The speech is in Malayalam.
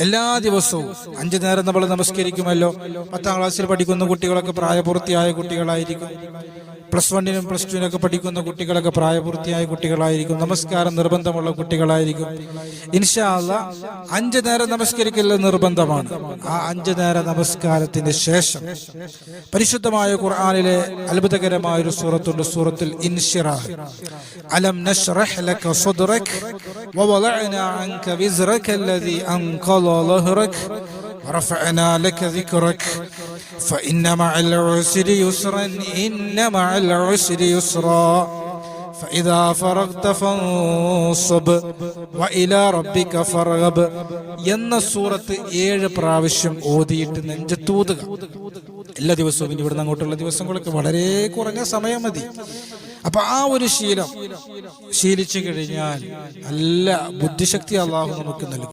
എല്ലാ ദിവസവും 5 നേരം നമ്മൾ നമസ്കരിക്കുമല്ലോ. 10ാം ക്ലാസ്സിൽ പഠിക്കുന്ന കുട്ടികളൊക്കെ പ്രായപൂർത്തിയായ കുട്ടികളായിരിക്കും. +1-നും +2-നൊക്കെ പഠിക്കുന്ന കുട്ടികളൊക്കെ പ്രായപൂർത്തിയായ കുട്ടികളായിരിക്കും. നമസ്കാരം നിർബന്ധമുള്ള കുട്ടികളായിരിക്കും. ഇൻഷാ അല്ലാഹ് 5 നേരം നമസ്കരിക്കൽ നിർബന്ധമാണ്. ആ 5 നേര നമസ്കാരത്തിന് ശേഷം പരിശുദ്ധമായ ഖുർആനിലെ അത്ഭുതകരമായ ഒരു സൂറത്തുണ്ട്, സൂറത്തുൽ ഇൻശിറാഹ്. അലം നശ്റഹ് ലക സദ്റക വവളഅനാ അൻക വിസ്റക الذي أنقض ظهرك ورفعنا لك ذكرك فإن مع العسر يسرا إن مع العسر يسرا فإذا فرغت فانصب وإلى ربك فارغب എന്ന സൂറത്ത് 7 പ്രാവശ്യം ഓതിയിട്ട് നെഞ്ചത്തൂതുക. എല്ലാ ദിവസവും. ഇനി ഇവിടുന്ന് അങ്ങോട്ടുള്ള ദിവസങ്ങളൊക്കെ വളരെ കുറഞ്ഞ സമയം മതി. അപ്പൊ ആ ഒരു ശീലം ശീലിച്ചു കഴിഞ്ഞാൽ നല്ല ബുദ്ധിശക്തി അള്ളാഹു നമുക്ക് നൽകും.